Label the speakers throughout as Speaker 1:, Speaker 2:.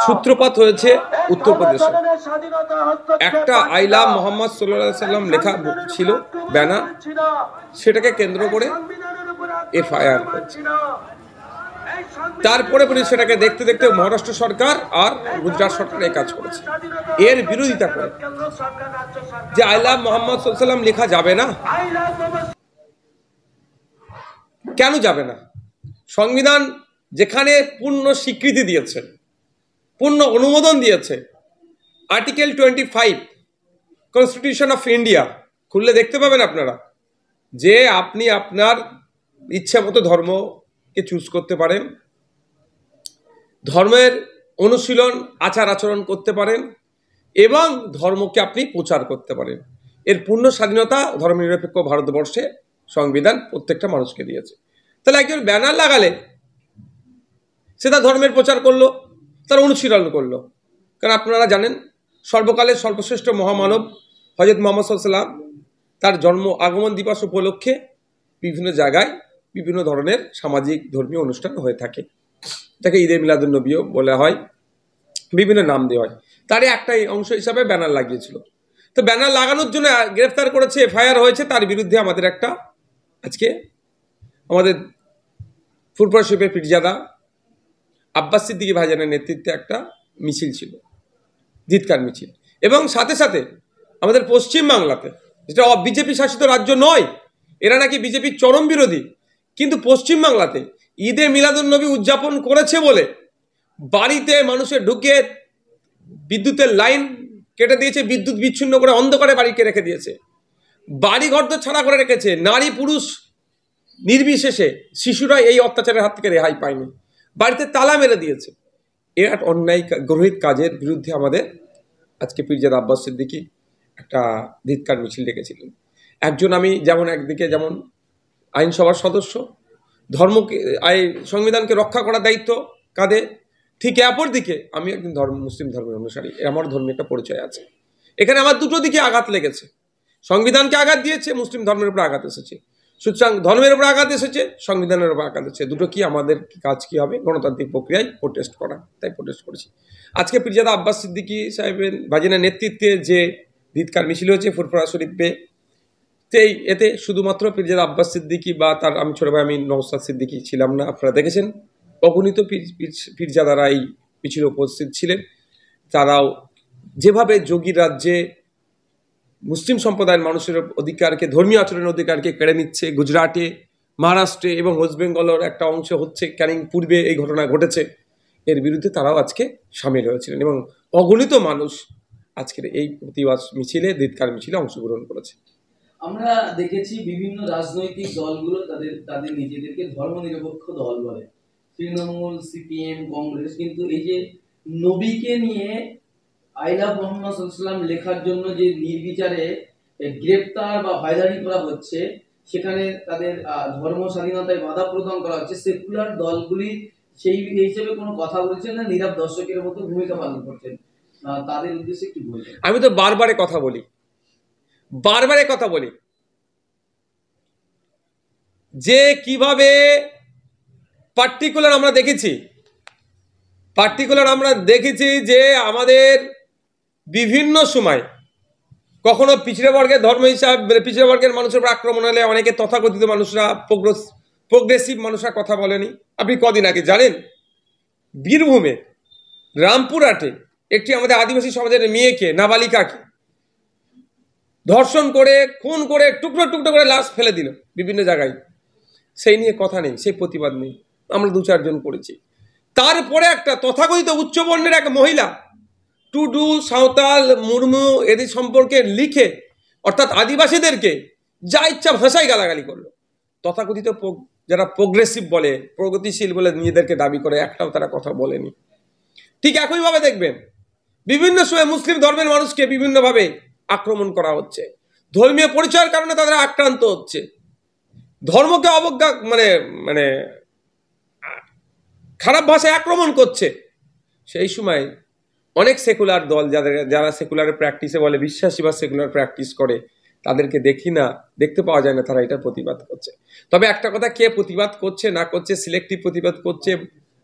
Speaker 1: সূত্রপাত হয়েছে উত্তরপ্রদেশে। একটা আই লাভ মোহাম্মদ সাল্লাল্লাহু আলাইহি সাল্লাম লেখা ছিল ব্যানার, সেটাকে কেন্দ্র করে এফআইআর হয়েছে। তারপরে সেটাকে দেখতে দেখতে মহারাষ্ট্র সরকার আর গুজরাট সরকার এই কাজ করেছে, এর বিরোধিতা করে যে আই লাভ মোহাম্মদ সাল্লাল্লাহু আলাইহি সাল্লাম লেখা যাবে না। কেন যাবে না? সংবিধান যেখানে পূর্ণ স্বীকৃতি দিয়েছে, পূর্ণ অনুমোদন দিয়েছে, আর্টিকেল 25 কনস্টিটিউশন অফ ইন্ডিয়া খুললে দেখতে পাবেন আপনারা যে আপনি আপনার ইচ্ছা মতো ধর্মকে চুজ করতে পারেন, ধর্মের অনুশীলন আচার আচরণ করতে পারেন এবং ধর্মকে আপনি প্রচার করতে পারেন। এর পূর্ণ স্বাধীনতা ধর্মনিরপেক্ষ ভারতবর্ষে সংবিধান প্রত্যেকটা মানুষকে দিয়েছে। তাহলে একজন ব্যানার লাগালে সে তার ধর্মের প্রচার করলো, তার অনুশীলন করলো। কারণ আপনারা জানেন সর্বকালের সর্বশ্রেষ্ঠ মহামানব হযরত মুহাম্মদ সাল্লাল্লাহু আলাইহি ওয়াসাল্লাম তার জন্ম আগমন দিবস উপলক্ষে বিভিন্ন জায়গায় বিভিন্ন ধরনের সামাজিক ধর্মীয় অনুষ্ঠান হয়ে থাকে, তাকে ঈদে মিলাদুন নবীও বলা হয়, বিভিন্ন নাম দেওয়া হয়। তারই একটা অংশ হিসাবে ব্যানার লাগিয়েছিল। তো ব্যানার লাগানোর জন্য গ্রেফতার করেছে, এফআইআর হয়েছে। তার বিরুদ্ধে আমাদের একটা আজকে আমাদের ফুরফুরা শরীফের পীরজাদা আব্বাস সিদ্দিকী ভাইজানের নেতৃত্বে একটা মিছিল ছিল, ধিক্কার মিছিল। এবং সাথে সাথে আমাদের পশ্চিম বাংলাতে, যেটা বিজেপি শাসিত রাজ্য নয়, এরা নাকি বিজেপির চরম বিরোধী, কিন্তু পশ্চিম বাংলাতে ঈদে মিলাদুন নবী উদযাপন করেছে বলে বাড়িতে মানুষের ঢুকে বিদ্যুতের লাইন কেটে দিয়েছে, বিদ্যুৎ বিচ্ছিন্ন করে অন্ধকারে বাড়িকে রেখে দিয়েছে, বাড়ি ঘর তো ছাড়া করে রেখেছে, নারী পুরুষ নির্বিশেষে শিশুরা এই অত্যাচারের হাত থেকে রেহাই পায়নি, বাড়িতে তালা মেরে দিয়েছে। এর এক অন্যায় গর্হিত কাজের বিরুদ্ধে আমাদের আজকে পীরজাদা আব্বাস সিদ্দিকী একটা ধিক্কার মিছিল ডেকেছিলেন। একজন আমি যেমন একদিকে যেমন আইনসভার সদস্য, ধর্মকে সংবিধানকে রক্ষা করার দায়িত্ব কাঁধে, ঠিক অপরদিকে আমি একজন মুসলিম ধর্মের অনুসারী, আমার ধর্মের একটা পরিচয় আছে। এখানে আমার দুটো দিকে আঘাত লেগেছে, সংবিধানকে আঘাত দিয়েছে, মুসলিম ধর্মের উপর আঘাত এসেছে। সুতরাং ধর্মের উপর আঘাত এসেছে, সংবিধানের উপর আঘাত এসেছে, দুটো কি আমাদের কাজ কি হবে? গণতান্ত্রিক প্রক্রিয়ায় প্রোটেস্ট করা, তাই প্রোটেস্ট করেছি। আজকে পীরজাদা আব্বাস সিদ্দিকী সাহেবের ভাজিনার নেতৃত্বে যে ধিক্কার মিছিল হয়েছে ফুরফুরা শরীফে, এতে শুধুমাত্র পীরজাদা আব্বাস সিদ্দিকী বা তার আমি ছোট ভাই আমি নওশাদ সিদ্দিকী ছিলাম না, আপনারা দেখেছেন অগণিত পীরজাদারা এই মিছিলে উপস্থিত ছিলেন। তারাও যেভাবে যোগীর রাজ্যে মুসলিম সম্প্রদায়ের মানুষের অধিকারকে, ধর্মীয় আচরণের অধিকারকে কেড়ে নিচ্ছে, গুজরাটে, মহারাষ্ট্রে এবং ওয়েস্ট বেঙ্গলের একটা অংশ হচ্ছে, ক্যানিং পূর্বে এই ঘটনা ঘটেছে, এর বিরুদ্ধে তারাও আজকে সামিল হয়েছিলেন এবং অগণিত মানুষ আজকের এই প্রতিবাদ মিছিলে, ধিক্কার মিছিলে অংশগ্রহণ করেছে।
Speaker 2: আমরা দেখেছি বিভিন্ন রাজনৈতিক দলগুলো তাদের নিজেদেরকে ধর্মনিরপেক্ষ দল বলে, তৃণমূল, সিপিএম, কংগ্রেস, কিন্তু এই যে নবীকে নিয়ে আই লাভ মোহাম্মদ সাল্লাল্লাহু আলাইহি ওয়াসাল্লাম লেখার জন্য যে নির্বিচারে গ্রেফতার বা হয়রানি করা হচ্ছে, সেখানে তাদের ধর্ম স্বাধীনতায় বাধা প্রদান করা হচ্ছে, সেকুলার দলগুলি সেই হিসেবে কোনো কথা বলছেন না, নীরব দর্শকের মতো ভূমিকা পালন করছেন, তাদের উদ্দেশ্যে কি বলছেন?
Speaker 1: আমি তো বারবারে কথা বলি যে কিভাবে পার্টিকুলার আমরা দেখেছি যে আমাদের বিভিন্ন সময় কখনো পিছড়ে বর্গের ধর্ম হিসাবে পিছড়ে বর্গের মানুষের উপর আক্রমণ হলে অনেকে তথাকথিত মানুষরা, প্রোগ্রেসিভ মানুষরা কথা বলেনি। আপনি কদিন আগে জানেন বীরভূমে রামপুরহাটে একটি আমাদের আদিবাসী সমাজের মেয়েকে, নাবালিকাকে ধর্ষণ করে, খুন করে, টুকরো টুকরো করে লাশ ফেলে দিল বিভিন্ন জায়গায়, সেই নিয়ে কথা নেই, সেই প্রতিবাদ নেই, আমরা 2-4 জন করেছি। তারপরে একটা তথাকথিত উচ্চবর্ণের এক মহিলা টুডু, সাঁওতাল, মুর্মু এদের সম্পর্কে লিখে, অর্থাৎ আদিবাসীদেরকে যা ইচ্ছা ভাষায় গালাগালি করলো। তথাকথিত যারা প্রোগ্রেসিভ বলে, প্রগতিশীল বলে নিজেদেরকে দাবি করে, একটাও তারা কথা বলেনি। ঠিক একইভাবে দেখবেন বিভিন্ন সময় মুসলিম ধর্মের মানুষকে বিভিন্নভাবে আক্রমণ করা হচ্ছে, ধর্মীয় পরিচয়ের কারণে তারা আক্রান্ত হচ্ছে, ধর্মকে অবজ্ঞা মানে খারাপ ভাষায় আক্রমণ করছে। সেই সময় অনেক সেকুলার দল যারা সেকুলার প্র্যাকটিসে বলে বিশ্বাসী বা সেকুলার প্র্যাকটিস করে, তাদেরকে দেখতে পাওয়া যায় না তারা এটা প্রতিবাদ করছে। তবে একটা কথা, কে প্রতিবাদ করছে না করছে, সিলেক্টিভ প্রতিবাদ করছে,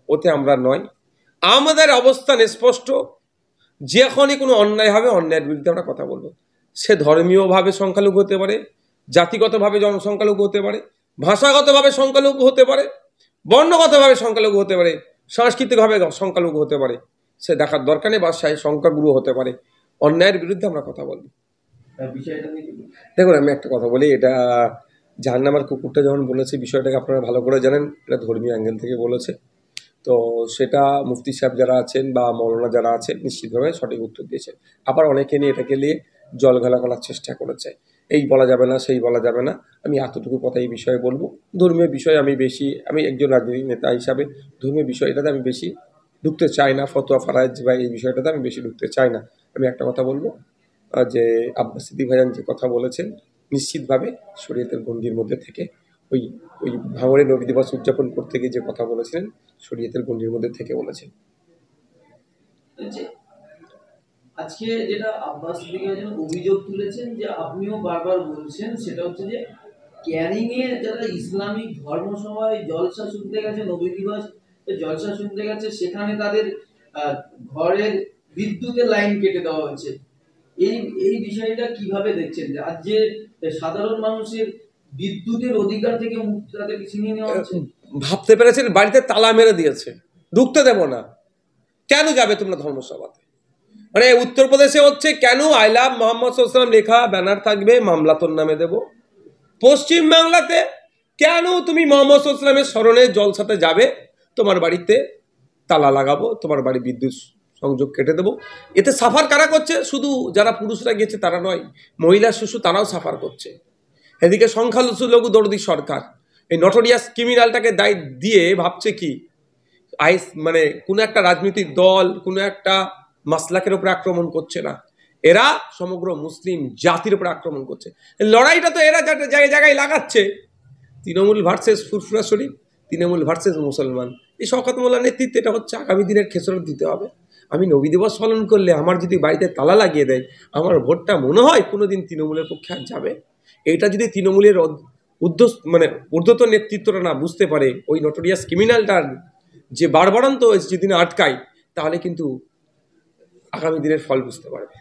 Speaker 1: ওতে আমরা নয়। আমাদের অবস্থান স্পষ্ট, যখনই কোনো অন্যায় হবে অন্যায়ের বিরুদ্ধে আমরা কথা বলবো। সে ধর্মীয়ভাবে সংখ্যালঘু হতে পারে, জাতিগতভাবে সংখ্যালঘু হতে পারে, ভাষাগতভাবে সংখ্যালঘু হতে পারে, বর্ণগতভাবে সংখ্যালঘু হতে পারে, সাংস্কৃতিকভাবে সংখ্যালঘু হতে পারে। সে দেখার দরকার নেই বাসায় সংখ্যাগুরু হতে পারে। অন্যায়ের বিরুদ্ধে আমরা কথা বলবো।
Speaker 2: বিষয়টা নিয়ে কি বলবেন?
Speaker 1: দেখুন, আমি একটা কথা বলি, এটা জাহান্নামের কুকুরটা যখন বলেছে, বিষয়টাকে আপনারা ভালো করে জানেন, এটা ধর্মীয় অ্যাঙ্গেল থেকে বলেছে। তো সেটা মুফতি সাহেব যারা আছেন বা মৌলানা যারা আছেন নিশ্চিতভাবে সঠিক উত্তর দিয়েছেন। আবার অনেকে নিয়ে এটাকে নিয়ে জল ঘোলা করার চেষ্টা করেছে, এই বলা যাবে না, সেই বলা যাবে না। আমি এতটুকু কথা এই বিষয়ে বলবো, ধর্মীয় বিষয়ে আমি একজন রাজনৈতিক নেতা হিসাবে ধর্মীয় বিষয়টাতে আমি বেশি ঢুকতে চাই না। ফতোয়া ফারাজ বা এই বিষয়টাতে আমি বেশি ঢুকতে চাই না। আমি একটা কথা বলবো, যে আব্বাস সিদ্দিক ভাইজান যে কথা বলেছেন, নিশ্চিতভাবে শরীয়তের গণ্ডির মধ্যে থেকে ওই ওই ভাঙড়ে নবী দিবস উদযাপন করতে গিয়ে যে কথা বলেছিলেন, শরীয়তের গণ্ডির মধ্যে থেকে বলেছেন।
Speaker 2: যে আজকে যেটা আব্বাস সিদ্দিকী ভাইজান অভিযোগ তুলেছেন, যে আপনিও বারবার বলছেন, সেটা হচ্ছে যে ক্যানিং এ যারা ইসলামিক ধর্মসভায় জলসা শুনতে গেছে, নবী দিবস জলসা শুনতে গেছে, সেখানে তাদের ঘরের বিদ্যুতের লাইন কেটে দেওয়া হয়েছে। এই এই বিষয়টা কিভাবে দেখছেন, যে আজ যে সাধারণ মানুষের বিদ্যুতের অধিকার থেকে মুক্তি তাদেরকে ছিনিয়ে নেওয়া হচ্ছে?
Speaker 1: ভাবতে পেরেছেন, বাড়িতে তালা মেরে দিয়েছে, ঢুকতে দেব না। কেন যাবে তোমরা ধর্মসভাতে? মানে উত্তরপ্রদেশে হচ্ছে, কেন আই লাভ মোহাম্মদ সাল্লাল্লাহু লেখা ব্যানার থাকবে, মামলা তোর নামে দেব। পশ্চিম বাংলাতে কেন তুমি মোহাম্মদ সাল্লাল্লাহু স্মরণে জলসাতে যাবে, তোমার বাড়িতে তালা লাগাবো, তোমার বাড়ি বিদ্যুৎ সংযোগ কেটে দেবো। এতে সাফার কারা করছে? শুধু যারা পুরুষরা গেছে তারা নয়, মহিলা শিশু তারাও সাফার করছে। এদিকে সংখ্যালঘু দরদি সরকার এই নটোরিয়াস ক্রিমিনালটাকে দায় দিয়ে ভাবছে কি, মানে কোনো একটা রাজনৈতিক দল, কোনো একটা মাসলাকের উপরে আক্রমণ করছে না, এরা সমগ্র মুসলিম জাতির উপরে আক্রমণ করছে। লড়াইটা তো এরা জায়গায় জায়গায় লাগাচ্ছে, তৃণমূল ভার্সেস ফুরফুরা শরীফ, তৃণমূল ভার্সেস মুসলমান। এই শওকত মোল্লার নেতৃত্বে এটা হচ্ছে আগামী দিনের খেসারত দিতে হবে। আমি নবী দিবস পালন করলে আমার যদি বাড়িতে তালা লাগিয়ে দেয়, আমার ভোটটা মনে হয় কোনোদিন তৃণমূলের পক্ষে আর যাবে? এটা যদি তৃণমূলের মানে ঊর্ধ্বতন নেতৃত্বটা না বুঝতে পারে, ওই নটোরিয়াস ক্রিমিনালটার যে বাড়বাড়ন্ত যেদিন আটকায়, তাহলে কিন্তু আগামী দিনের ফল বুঝতে পারবে।